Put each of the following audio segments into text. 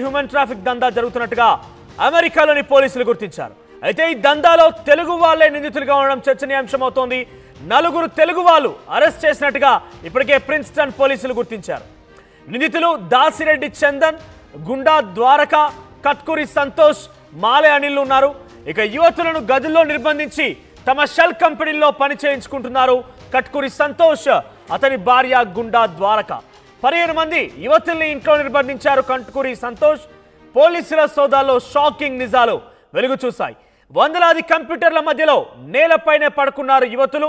Human traffic దందా జరుగుతున్నట్టుగా అమెరికాలోని పోలీసులు గుర్తించారు. అయితే ఈ దందాలో తెలుగు వాళ్ళే నిందితులుగా ఉండడం చర్చనీయాంశమవుతోంది. 4 తెలుగు వాళ్ళు అరెస్ట్ చేసినట్టుగా ఇప్పటికే ప్రిన్స్టన్ పోలీసులు గుర్తించారు. నిందితులు దాసిరెడ్డి చందన్, గుండా ద్వారక, కట్కూరి సంతోష్, మాలే అనిల్ ఉన్నారు. ఇక యువతులను గదుల్లో నిర్బంధించి తమ షెల్ కంపెనీల్లో పని చేయించుకుంటున్నారు కట్కూరి సంతోష్, అతని భార్య గుండా ద్వారక. 15 మంది యువతుల్ని ఇంట్లో నిర్బంధించారు కట్కూరి సంతోష్. పోలీసుల సోదాల్లో షాకింగ్ నిజాలు వెలుగు చూశాయి. వందలాది కంప్యూటర్ల మధ్యలో నేలపైనే పడుకున్నారు యువతులు.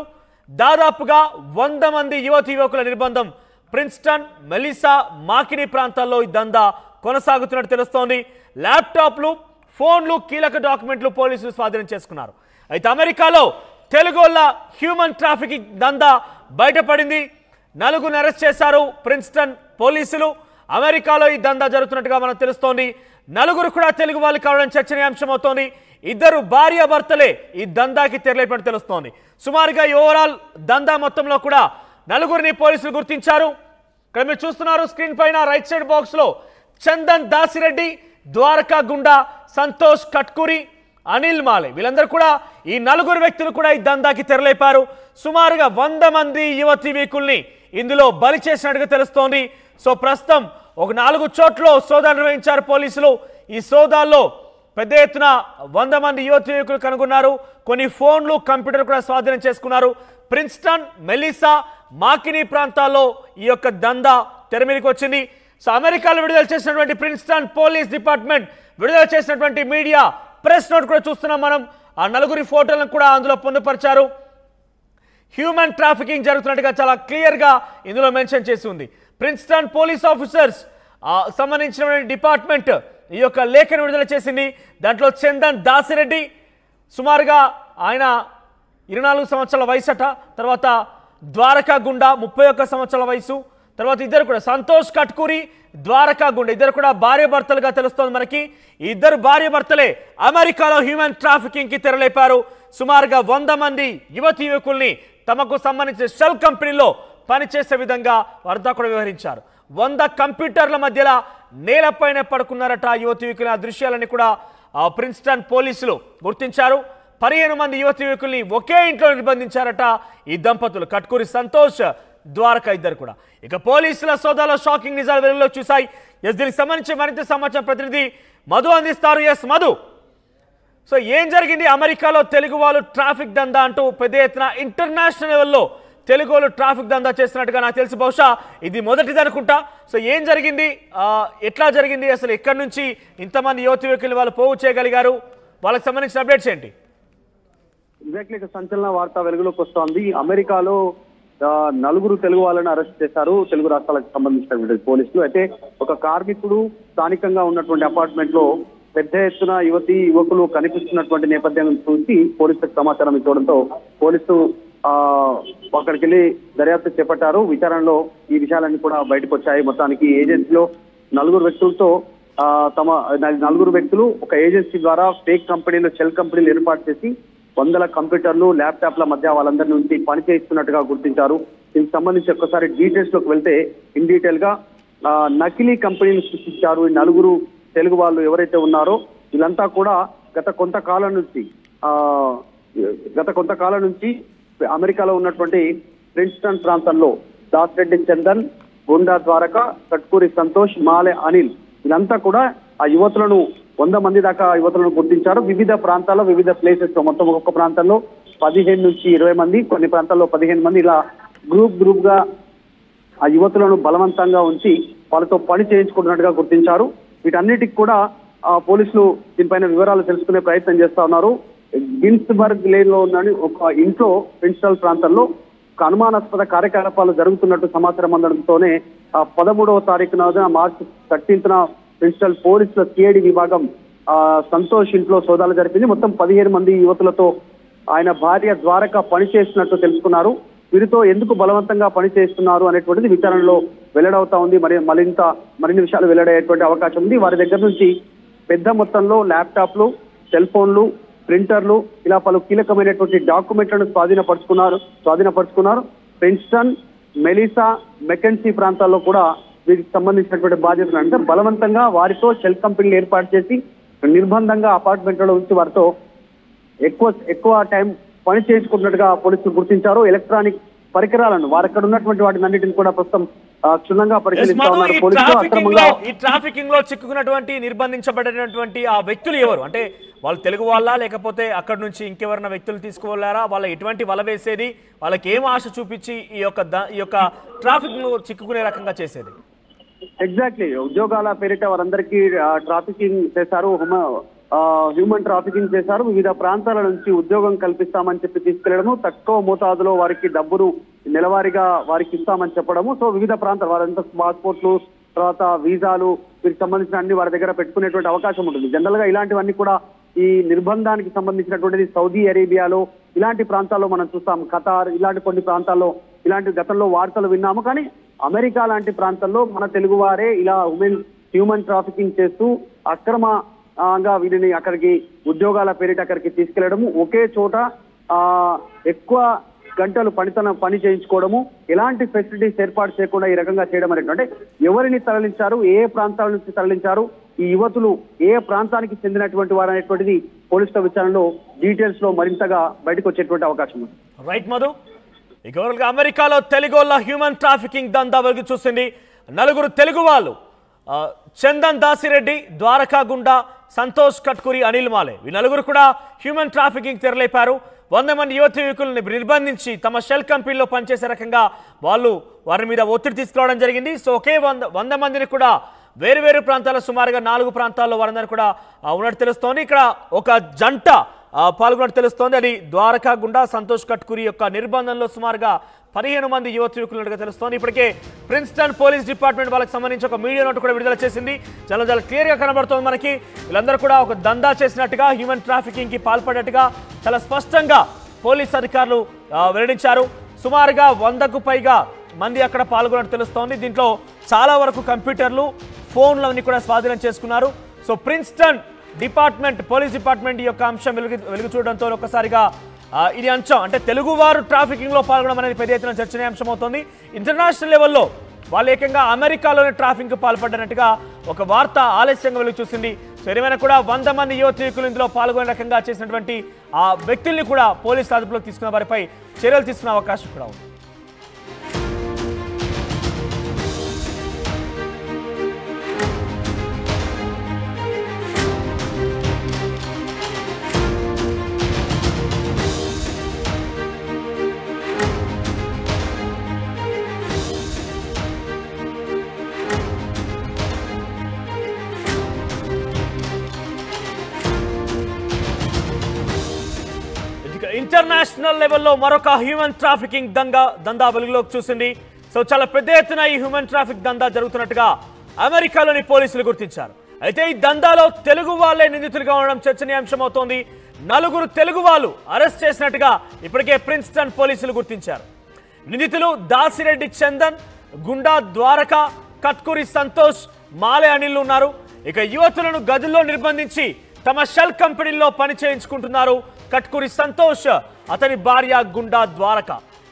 దాదాపుగా 100 మంది యువకుల నిర్బంధం ప్రిన్స్టన్, మెలిసా, మాకిని ప్రాంతాల్లో ఈ దందా కొనసాగుతున్నట్టు తెలుస్తోంది. ల్యాప్టాప్లు, ఫోన్లు, కీలక డాక్యుమెంట్లు పోలీసులు స్వాధీనం చేసుకున్నారు. అయితే అమెరికాలో తెలుగోళ్ళ హ్యూమన్ ట్రాఫికింగ్ దందా బయటపడింది. 4 అరెస్ట్ చేశారు ప్రిన్స్టన్ పోలీసులు. అమెరికాలో ఈ దందా జరుగుతున్నట్టుగా మనకు తెలుస్తోంది. 4 కూడా తెలుగు వాళ్ళు కావడం చర్చనీయాంశం అవుతోంది. 2 భార్యాభర్తలే ఈ దందాకి తెరలేపినట్టు తెలుస్తోంది. సుమారుగా ఓవరాల్ దందా మొత్తంలో కూడా 4 పోలీసులు గుర్తించారు. ఇక్కడ మీరు చూస్తున్నారు స్క్రీన్ పైన రైట్ సైడ్ బాక్స్ లో చందన్, దాసిరెడ్డి, ద్వారకా, గుండా, సంతోష్, కట్కూరి, అనిల్, మాలే వీళ్ళందరూ కూడా ఈ 4 వ్యక్తులు కూడా ఈ దందాకి తెరలేపారు. సుమారుగా 100 మంది యువకుల్ని ఇందులో బలి చేసినట్టుగా తెలుస్తోంది. సో ప్రస్తుతం ఒక 4 చోట్ల సోదాలు నిర్వహించారు పోలీసులు. ఈ సోదాల్లో పెద్ద ఎత్తున 100 మంది యువకులు కనుగొన్నారు. కొన్ని ఫోన్లు, కంప్యూటర్ కూడా స్వాధీనం చేసుకున్నారు. ప్రిన్స్టన్, మెలిసా, మాకిని ప్రాంతాల్లో ఈ యొక్క దందా తెరమీదకి వచ్చింది. సో అమెరికాలో విడుదల చేసినటువంటి ప్రిన్స్టన్ పోలీస్ డిపార్ట్మెంట్ విడుదల చేసినటువంటి మీడియా ప్రెస్ నోట్ కూడా చూస్తున్నాం మనం. ఆ 4 ఫోటోలను కూడా అందులో పొందుపరిచారు. హ్యూమన్ ట్రాఫికింగ్ జరుగుతున్నట్టుగా చాలా క్లియర్గా ఇందులో మెన్షన్ చేసి ఉంది. ప్రిన్స్టన్ పోలీస్ ఆఫీసర్స్ సంబంధించిన డిపార్ట్మెంట్ ఈ యొక్క లేఖను విడుదల చేసింది. దాంట్లో చందన్, దాసిరెడ్డి సుమారుగా ఆయన 24 సంవత్సరాల వయసట. తర్వాత ద్వారకా, గుండా 31 సంవత్సరాల వయసు. తర్వాత ఇద్దరు కూడా సంతోష్, కట్కూరి, ద్వారకా, గుండా ఇద్దరు కూడా భార్యాభర్తలుగా తెలుస్తోంది మనకి. ఈ 2 భార్యాభర్తలే అమెరికాలో హ్యూమన్ ట్రాఫికింగ్ కి తెరలేపారు. సుమారుగా 100 మంది యువకుల్ని తమకు సంబంధించిన షెల్ కంపెనీలో పనిచేసే విధంగా వారంతా కూడా వ్యవహరించారు. 100 కంప్యూటర్ల మధ్యలో నేలపైన పడుకున్నారట యువకుల. ఆ దృశ్యాలని కూడా ప్రిన్స్టన్ పోలీసులు గుర్తించారు. 15 మంది యువకుల్ని ఒకే ఇంట్లో నిర్బంధించారట ఈ దంపతులు, కట్కూరి సంతోష్, ద్వారకా ఇద్దరు కూడా. ఇక పోలీసుల సోదాలో షాకింగ్ నిజాలు వెలుగులో చూశాయి. దీనికి సంబంధించి మరింత సమాచారం ప్రతినిధి మధు అందిస్తారు. మధు, సో ఏం జరిగింది అమెరికాలో తెలుగు వాళ్ళు ట్రాఫిక్ దందా అంటూ పెద్ద ఎత్తున ఇంటర్నేషనల్ లెవెల్లో తెలుగు వాళ్ళు ట్రాఫిక్ దందా చేస్తున్నట్టుగా నాకు తెలిసి బహుశా ఇది మొదటిది అనుకుంటా. సో ఏం జరిగింది, ఎట్లా జరిగింది, అసలు ఎక్కడి నుంచి ఇంతమంది యువకులు వాళ్ళు పోగు చేయగలిగారు, వాళ్ళకి సంబంధించిన అప్డేట్స్ ఏంటి? ఎగ్జాక్ట్లీ సంచలన వార్త వెలుగులోకి వస్తోంది. అమెరికాలో 4 తెలుగు వాళ్ళని అరెస్ట్ చేశారు తెలుగు రాష్ట్రాలకు సంబంధించినటువంటి పోలీసులు. అయితే ఒక కార్మికుడు స్థానికంగా ఉన్నటువంటి అపార్ట్మెంట్ లో పెద్ద ఎత్తున యువకులు కనిపిస్తున్నటువంటి నేపథ్యం చూసి పోలీసులకు సమాచారం ఇవ్వడంతో పోలీసులు అక్కడికి వెళ్ళి దర్యాప్తు చేపట్టారు. విచారణలో ఈ విషయాలన్నీ కూడా బయటకు వచ్చాయి. మొత్తానికి ఏజెన్సీలో 4 వ్యక్తులతో తమ 4 వ్యక్తులు ఒక ఏజెన్సీ ద్వారా ఫేక్ కంపెనీలు, షెల్ కంపెనీలు ఏర్పాటు చేసి 100 కంప్యూటర్లు, ల్యాప్టాప్ల మధ్య వాళ్ళందరి నుంచి పని చేయిస్తున్నట్టుగా గుర్తించారు. దీనికి సంబంధించి ఒక్కసారి డీటెయిల్స్ లోకి వెళ్తే ఇన్ డీటెయిల్ గా నకిలీ కంపెనీలు సృష్టించారు ఈ 4 తెలుగు వాళ్ళు ఎవరైతే ఉన్నారో. వీళ్ళంతా కూడా గత కొంతకాలం నుంచి అమెరికాలో ఉన్నటువంటి ప్రిన్స్టన్ ప్రాంతంలో దాసిరెడ్డి చందన్, గుండా ద్వారక, కట్కూరి సంతోష్, మాలే అనిల్ వీళ్ళంతా కూడా ఆ యువతులను 100 మంది దాకా యువతులను గుర్తించారు. వివిధ ప్రాంతాల్లో, వివిధ ప్లేసెస్ లో మొత్తం ఒక్కొక్క ప్రాంతంలో 15 నుంచి 20 మంది, కొన్ని ప్రాంతాల్లో 15 మంది ఇలా గ్రూప్ గా ఆ యువతులను బలవంతంగా ఉంచి వాళ్ళతో పని చేయించుకుంటున్నట్టుగా గుర్తించారు. వీటన్నిటికి కూడా పోలీసులు దీనిపైన వివరాలు తెలుసుకునే ప్రయత్నం చేస్తా ఉన్నారు. గిన్స్బర్గ్ లేన్ లో ఉన్న ఒక ఇంట్లో ప్రిన్స్టన్ ప్రాంతంలో ఒక అనుమానాస్పద కార్యకలాపాలు జరుగుతున్నట్టు సమాచారం అందడంతోనే 13వ తారీఖున మార్చి 13న ప్రిన్స్టన్ పోలీసుల సిఐడి విభాగం సంతోష్ ఇంట్లో సోదాలు జరిపింది. మొత్తం 15 మంది యువతులతో ఆయన భార్య ద్వారక పనిచేస్తున్నట్టు తెలుసుకున్నారు. వీరితో ఎందుకు బలవంతంగా పనిచేస్తున్నారు అనేటువంటిది విచారణలో వెల్లడవుతా ఉంది. మరిన్ని విషయాలు వెల్లడయ్యేటువంటి అవకాశం ఉంది. వారి దగ్గర నుంచి పెద్ద మొత్తంలో ల్యాప్టాప్లు, సెల్ ఫోన్లు, ప్రింటర్లు ఇలా పలు కీలకమైనటువంటి డాక్యుమెంట్లను స్వాధీనపరుచుకున్నారు. ప్రిన్స్టన్, మెలిసా, మెకెన్సీ ప్రాంతాల్లో కూడా వీరికి సంబంధించినటువంటి బాధ్యతలు అంటే బలవంతంగా వారితో షెల్ కంపెనీలు ఏర్పాటు చేసి నిర్బంధంగా అపార్ట్మెంట్లలో ఉంచి వారితో ఎక్కువ టైం పని చేసుకున్నట్టుగా పోలీసులు గుర్తించారు. ఎలక్ట్రానిక్ పరికరాలను వారు అక్కడ ఉన్నటువంటి వాటిని అన్నింటిని కూడా ప్రస్తుతం క్షుణ్ణంగా పరిశీలిస్తా ఉన్నారు పోలీసులు. అక్రమంగా ఈ ట్రాఫికింగ్ లో చిక్కుకున్నటువంటి నిర్బంధించబడినటువంటి ఆ వ్యక్తులు ఎవరు? అంటే వాళ్ళు తెలుగు వాళ్ళ, లేకపోతే అక్కడ నుంచి ఇంకెవరైనా వ్యక్తులు తీసుకువెళ్లారా? వాళ్ళ ఎటువంటి వల వేసేది, వాళ్ళకి ఏం ఆశ చూపించి ఈ యొక్క ట్రాఫిక్ ను చిక్కుకునే రకంగా చేసేది? ఎగ్జాక్ట్లీ ఉద్యోగాల పేరిట వారందరికీ ట్రాఫికింగ్ చేశారు, హ్యూమన్ ట్రాఫికింగ్ చేశారు. వివిధ ప్రాంతాల నుంచి ఉద్యోగం కల్పిస్తామని చెప్పి తీసుకెళ్లడము, తక్కువ మోతాదులో వారికి డబ్బును నెలవారీగా వారికి ఇస్తామని చెప్పడము. సో వివిధ ప్రాంతాలు వారంతా పాస్పోర్ట్లు, తర్వాత వీసాలు, వీరికి సంబంధించిన అన్ని వారి దగ్గర పెట్టుకునేటువంటి అవకాశం ఉంటుంది. జనరల్ గా ఇలాంటివన్నీ కూడా ఈ నిర్బంధానికి సంబంధించినటువంటిది సౌదీ అరేబియాలో ఇలాంటి ప్రాంతాల్లో మనం చూస్తాం, ఖతార్ ఇలాంటి కొన్ని ప్రాంతాల్లో ఇలాంటి గతంలో వార్తలు విన్నాము. కానీ అమెరికా లాంటి ప్రాంతాల్లో మన తెలుగు వారే ఇలా హ్యూమన్ ట్రాఫికింగ్ చేస్తూ అక్రమంగా వీరిని అక్కడికి ఉద్యోగాల పేరిట అక్కడికి తీసుకెళ్లడము, ఒకే చోట ఎక్కువ గంటలు పని చేయించుకోవడము, ఎలాంటి ఫెసిలిటీస్ ఏర్పాటు చేయకుండా ఈ రకంగా చేయడం అనేటువంటి ఎవరిని తరలించారు, ఏ ప్రాంతాల నుంచి తరలించారు, ఈ యువతులు ఏ ప్రాంతానికి చెందినటువంటి వారు అనేటువంటిది పోలీసుల విచారణలో డీటెయిల్స్ లో మరింతగా బయటకు వచ్చేటువంటి అవకాశం ఉంది. రైట్ మధు. ఇక అమెరికాలో తెలుగోళ్ళ హ్యూమన్ ట్రాఫికింగ్ దందా వెలుగు చూసింది. 4 తెలుగు వాళ్ళు చందన్ దాసిరెడ్డి, ద్వారకా గుండా, సంతోష్ కట్కూరి, అనిల్ మాలే, ఈ 4 కూడా హ్యూమన్ ట్రాఫికింగ్ తెరలేపారు. 100 మంది యువకులను నిర్బంధించి తమ షెల్ కంపెనీలో పనిచేసే రకంగా వారి మీద ఒత్తిడి తీసుకురావడం జరిగింది. సో ఒకే 100 మందిని కూడా వేరు ప్రాంతాల్లో సుమారుగా 4 ప్రాంతాల్లో వారందరూ కూడా ఉన్నట్టు తెలుస్తోంది. ఇక్కడ ఒక జంట పాల్గొన్నట్టు తెలుస్తోంది. అది ద్వారకా గుండా, సంతోష్ కట్కూరి యొక్క నిర్బంధంలో సుమారుగా 15 మంది యువకులుగా తెలుస్తోంది. ఇప్పటికే ప్రిన్స్టన్ పోలీస్ డిపార్ట్మెంట్ వాళ్ళకి సంబంధించి ఒక మీడియా నోట్ కూడా విడుదల చేసింది. చాలా క్లియర్ గా కనబడుతోంది మనకి. వీళ్ళందరూ కూడా ఒక దందా చేసినట్టుగా, హ్యూమన్ ట్రాఫికింగ్ కి పాల్పడినట్టుగా చాలా స్పష్టంగా పోలీస్ అధికారులు వెల్లడించారు. సుమారుగా 100కు పైగా మంది అక్కడ పాల్గొన్నట్టు తెలుస్తోంది. దీంట్లో చాలా వరకు కంప్యూటర్లు, ఫోన్లన్నీ కూడా స్వాధీనం చేసుకున్నారు. సో ప్రిన్స్టన్ పోలీస్ డిపార్ట్మెంట్ యొక్క అంశం వెలుగు చూడడంతో ఒక్కసారిగా ఇది అంశం అంటే తెలుగువారు ట్రాఫికింగ్ లో పాల్గొనడం అనేది పెద్ద ఎత్తున చర్చనీయాంశం అవుతుంది. ఇంటర్నేషనల్ లెవెల్లో వాళ్ళు ఏకంగా అమెరికాలోని ట్రాఫిక్ కు పాల్పడినట్టుగా ఒక వార్త ఆలస్యంగా వెలుగు చూసింది. సో ఏమైనా కూడా 100 మంది యువకులు ఇందులో పాల్గొనే రకంగా చేసినటువంటి ఆ వ్యక్తుల్ని కూడా పోలీసులు అదుపులోకి తీసుకున్న వారిపై చర్యలు తీసుకునే అవకాశం కూడా ఉంది. ఇంటర్నేషనల్ లెవెల్లో మరొక హ్యూమన్ ట్రాఫికింగ్ దందా వెలుగులోకి చూసింది. సో చాలా పెద్ద ఎత్తున ఈ హ్యూమన్ ట్రాఫిక్ దందా జరుగుతున్నట్టుగా అమెరికాలోని పోలీసులు గుర్తించారు. అయితే ఈ దందాలో తెలుగు వాళ్లే నిందితులుగా ఉండడం చర్చనీయాంశం అవుతోంది. 4 తెలుగు వాళ్ళు అరెస్ట్ చేసినట్టుగా ఇప్పటికే ప్రిన్స్టన్ పోలీసులు గుర్తించారు. నిందితులు దాసిరెడ్డి చందన్, గుండా ద్వారకా, కట్కూరి సంతోష్, మాలే అనిల్ ఉన్నారు. ఇక యువతులను గదుల్లో నిర్బంధించి తమ షెల్ కంపెనీల్లో పని చేయించుకుంటున్నారు కట్కూరి సంతోష్, అతని భార్య గుండా ద్వారక.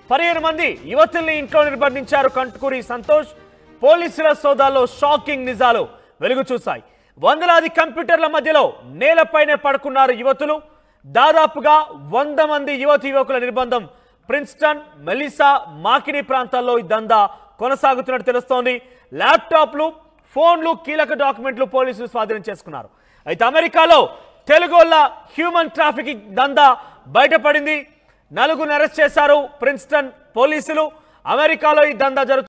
15 మంది యువతుల్ని ఇంట్లో నిర్బంధించారు కట్కూరి సంతోష్. పోలీసుల సోదాల్లో షాకింగ్ నిజాలు వెలుగు చూశాయి. వందలాది కంప్యూటర్ల మధ్యలో నేలపైనే పడుకున్నారు యువతులు. దాదాపుగా 100 మంది యువకుల నిర్బంధం. ప్రిన్స్టన్, మెలిసా, మాకిని ప్రాంతాల్లో ఈ దందా కొనసాగుతున్నట్టు తెలుస్తోంది. ల్యాప్టాప్లు, ఫోన్లు, కీలక డాక్యుమెంట్లు పోలీసులు స్వాధీనం చేసుకున్నారు. అయితే అమెరికాలో తెలుగోళ్ళ హ్యూమన్ ట్రాఫికింగ్ దందా బయటపడింది. 4 అరెస్ట్ చేశారు ప్రిన్స్టన్ పోలీసులు. అమెరికాలో ఈ దందా జరుగుతుంది.